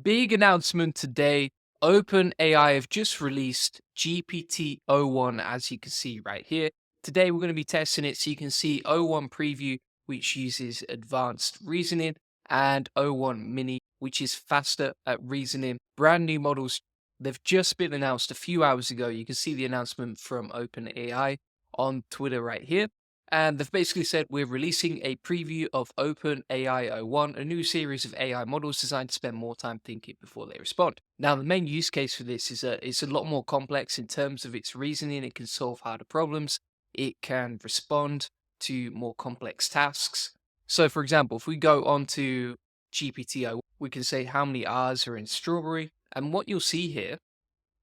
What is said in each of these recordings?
Big announcement today. OpenAI have just released GPT-o1, as you can see right here. Today, we're going to be testing it so you can see o1 Preview, which uses advanced reasoning, and o1 Mini, which is faster at reasoning. Brand new models. They've just been announced a few hours ago. You can see the announcement from OpenAI on Twitter right here. And they've basically said we're releasing a preview of OpenAI o1, a new series of AI models designed to spend more time thinking before they respond. Now, the main use case for this is it's a lot more complex in terms of its reasoning. It can solve harder problems. It can respond to more complex tasks. So, for example, if we go on to GPT-0, we can say how many R's are in strawberry. And what you'll see here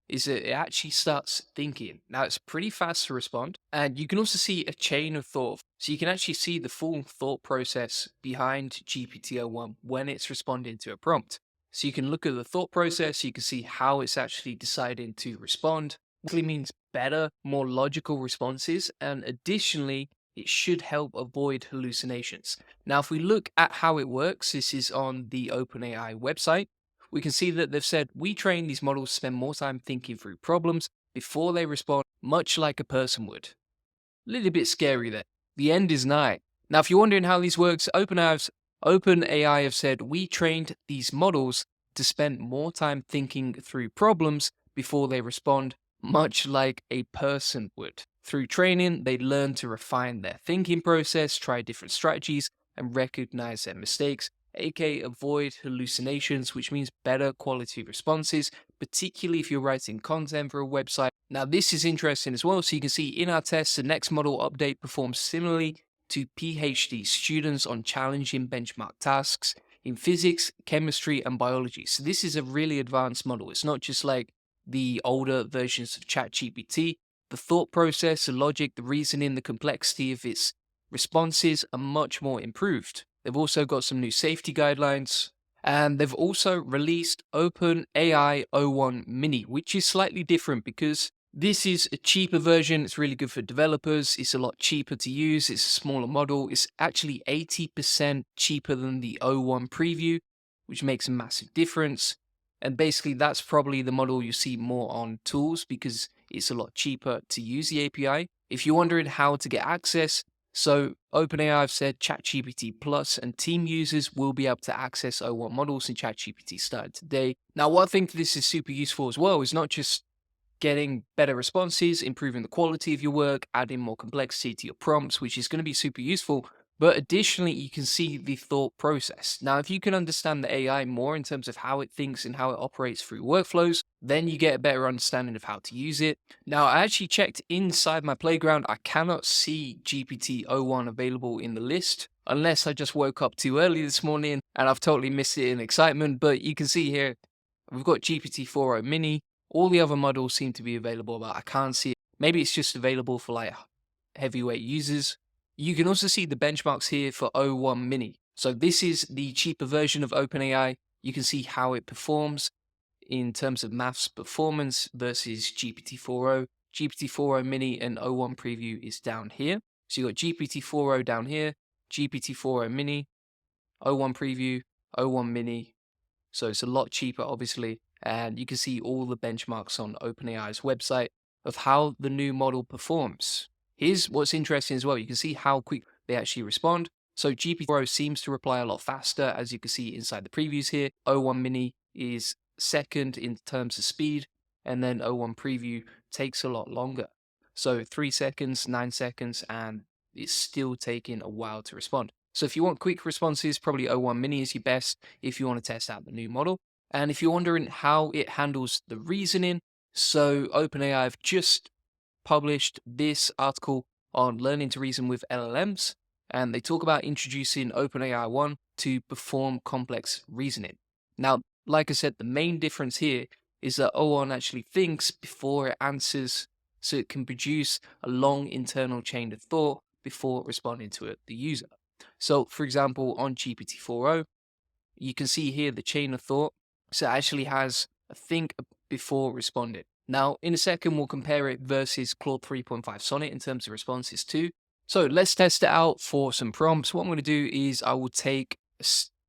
is that it actually starts thinking. Now, it's pretty fast to respond, and you can also see a chain of thought. So you can actually see the full thought process behind GPT-o1 when it's responding to a prompt. So you can look at the thought process, you can see how it's actually deciding to respond. It means better, more logical responses, and additionally, it should help avoid hallucinations. Now, if we look at how it works, this is on the OpenAI website. We can see that they've said we train these models to spend more time thinking through problems before they respond, much like a person would. A little bit scary there. The end is nigh. Now, if you're wondering how this works, OpenAI have said we trained these models to spend more time thinking through problems before they respond, much like a person would. Through training, they learn to refine their thinking process, try different strategies, and recognize their mistakes, aka avoid hallucinations, which means better quality responses, particularly if you're writing content for a website. Now, this is interesting as well. So you can see in our tests, the next model update performs similarly to PhD students on challenging benchmark tasks in physics, chemistry, and biology. So this is a really advanced model. It's not just like the older versions of ChatGPT. The thought process, the logic, the reasoning, the complexity of its responses are much more improved. They've also got some new safety guidelines, and they've also released OpenAI o1 Mini, which is slightly different because this is a cheaper version. It's really good for developers. It's a lot cheaper to use. It's a smaller model. It's actually 80% cheaper than the o1 Preview, which makes a massive difference. And basically, that's probably the model you see more on tools because it's a lot cheaper to use the API. If you're wondering how to get access, so OpenAI have said ChatGPT Plus and team users will be able to access o1 models in ChatGPT starting today. Now, what I think this is super useful as well is not just getting better responses, improving the quality of your work, adding more complexity to your prompts, which is going to be super useful. But additionally, you can see the thought process. Now, if you can understand the AI more in terms of how it thinks and how it operates through workflows, then you get a better understanding of how to use it. Now, I actually checked inside my playground. I cannot see GPT-o1 available in the list unless I just woke up too early this morning and I've totally missed it in excitement. But you can see here, we've got GPT-4o Mini. All the other models seem to be available, but I can't see it. Maybe it's just available for like heavyweight users. You can also see the benchmarks here for o1 Mini. So this is the cheaper version of OpenAI. You can see how it performs in terms of maths performance versus GPT-4o. GPT-4o Mini and o1 Preview is down here. So you've got GPT-4o down here, GPT-4o Mini, o1 Preview, o1 Mini. So it's a lot cheaper, obviously. And you can see all the benchmarks on OpenAI's website of how the new model performs. Here's what's interesting as well. You can see how quick they actually respond. So GPT-4o seems to reply a lot faster, as you can see inside the previews here. o1 Mini is second in terms of speed, and then o1 Preview takes a lot longer. So 3 seconds, 9 seconds, and it's still taking a while to respond. So if you want quick responses, probably o1 Mini is your best if you want to test out the new model. And if you're wondering how it handles the reasoning, so OpenAI have just published this article on learning to reason with LLMs, and they talk about introducing OpenAI 1 to perform complex reasoning. Now, like I said, the main difference here is that O1 actually thinks before it answers, so it can produce a long internal chain of thought before responding to it, the user. So, for example, on GPT-4o, you can see here the chain of thought. So it actually has a think before responding. Now, in a second, we'll compare it versus Claude 3.5 Sonnet in terms of responses too. So let's test it out for some prompts. What I'm going to do is I will take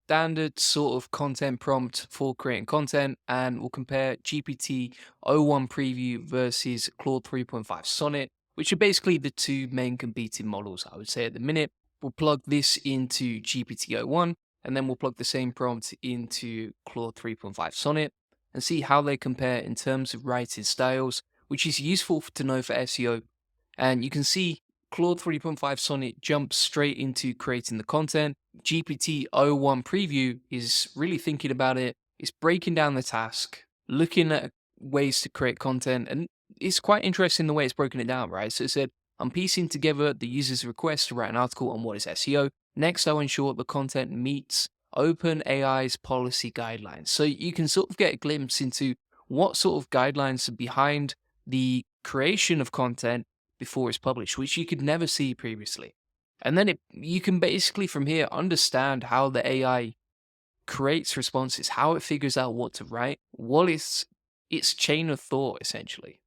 standard sort of content prompt for creating content, and we'll compare GPT-o1 Preview versus Claude 3.5 Sonnet, which are basically the two main competing models, I would say, at the minute. We'll plug this into GPT-o1, and then we'll plug the same prompt into Claude 3.5 Sonnet and see how they compare in terms of writing styles, which is useful to know for SEO. And you can see Claude 3.5 Sonnet jumps straight into creating the content. GPT-o1 Preview is really thinking about it. It's breaking down the task, looking at ways to create content, and it's quite interesting the way it's broken it down, right? So it said, I'm piecing together the user's request to write an article on what is SEO. Next, I'll ensure the content meets OpenAI's policy guidelines. So you can sort of get a glimpse into what sort of guidelines are behind the creation of content before it's published, which you could never see previously. And then you can basically from here understand how the AI creates responses, how it figures out what to write, what is its chain of thought essentially.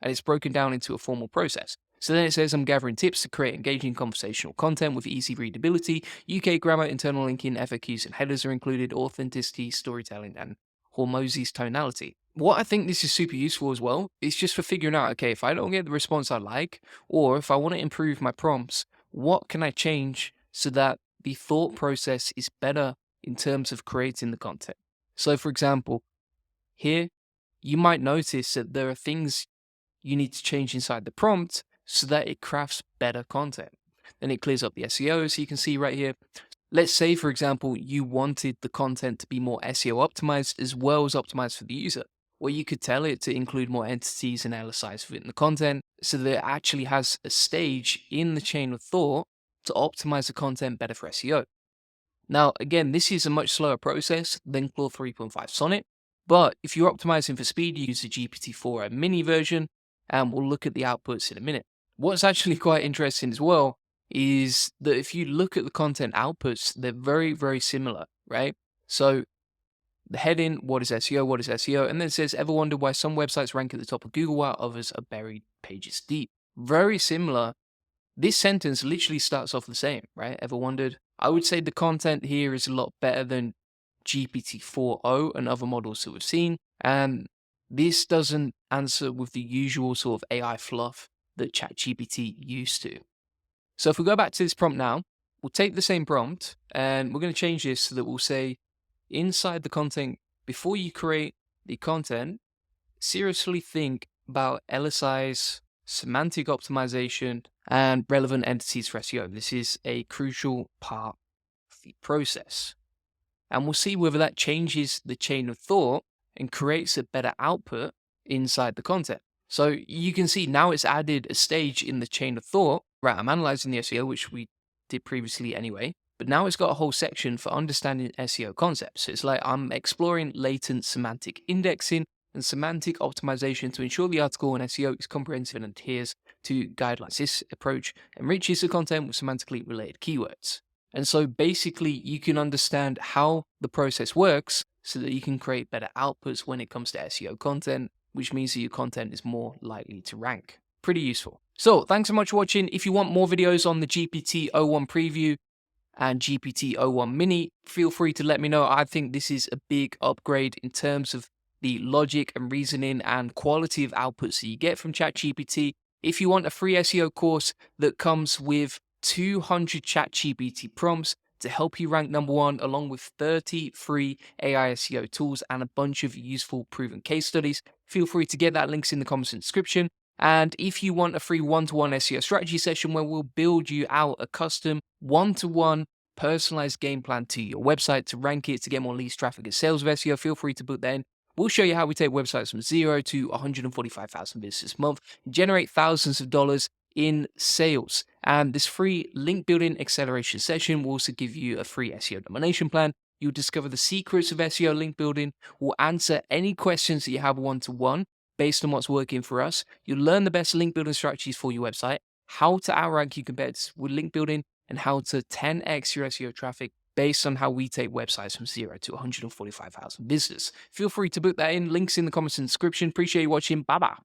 And it's broken down into a formal process. So then it says, I'm gathering tips to create engaging conversational content with easy readability. UK grammar, internal linking, FAQs, and headers are included, authenticity, storytelling, and Hormozzi's tonality. What I think this is super useful as well is just for figuring out, okay, if I don't get the response I like, or if I want to improve my prompts, what can I change so that the thought process is better in terms of creating the content? So, for example, here you might notice that there are things you need to change inside the prompt so that it crafts better content. Then it clears up the SEO, so you can see right here. Let's say, for example, you wanted the content to be more SEO optimized as well as optimized for the user. Well, you could tell it to include more entities and LSIs within the content so that it actually has a stage in the chain of thought to optimize the content better for SEO. Now, again, this is a much slower process than Claude 3.5 Sonnet, but if you're optimizing for speed, you use the GPT-0.1 Mini version, and we'll look at the outputs in a minute. What's actually quite interesting as well is that if you look at the content outputs, they're very, very similar, right? So the heading, what is SEO, what is SEO? And then it says, ever wondered why some websites rank at the top of Google while others are buried pages deep? Very similar. This sentence literally starts off the same, right? Ever wondered? I would say the content here is a lot better than GPT-0.4 and other models that we've seen. And this doesn't answer with the usual sort of AI fluff that ChatGPT used to. So if we go back to this prompt now, we'll take the same prompt and we're going to change this so that we'll say inside the content, before you create the content, seriously think about LSIs, semantic optimization, and relevant entities for SEO. This is a crucial part of the process. And we'll see whether that changes the chain of thought and creates a better output inside the content. So you can see now it's added a stage in the chain of thought. Right, I'm analyzing the SEO, which we did previously anyway, but now it's got a whole section for understanding SEO concepts. So it's like I'm exploring latent semantic indexing and semantic optimization to ensure the article and SEO is comprehensive and adheres to guidelines. This approach enriches the content with semantically related keywords. And so basically you can understand how the process works so that you can create better outputs when it comes to SEO content, which means that your content is more likely to rank. Pretty useful. So thanks so much for watching. If you want more videos on the GPT-0.1 Preview and GPT-0.1 Mini, feel free to let me know. I think this is a big upgrade in terms of the logic and reasoning and quality of outputs that you get from ChatGPT. If you want a free SEO course that comes with 200 ChatGPT prompts to help you rank #1, along with 30 free AI SEO tools and a bunch of useful proven case studies, feel free to get that. Links in the comments and description. And if you want a free one-to-one SEO strategy session where we'll build you out a custom one-to-one personalized game plan to your website to rank it, to get more leads, traffic, and sales with SEO, feel free to book that in. We'll show you how we take websites from 0 to 145,000 visitors a month, generate thousands of dollars in sales. And this free link building acceleration session will also give you a free SEO domination plan. You'll discover the secrets of SEO link building. We'll answer any questions that you have one-to-one based on what's working for us. You'll learn the best link building strategies for your website, how to outrank you compared with link building, and how to 10x your SEO traffic based on how we take websites from 0 to 145,000 visitors. Feel free to book that in. Links in the comments and description. Appreciate you watching. Bye-bye.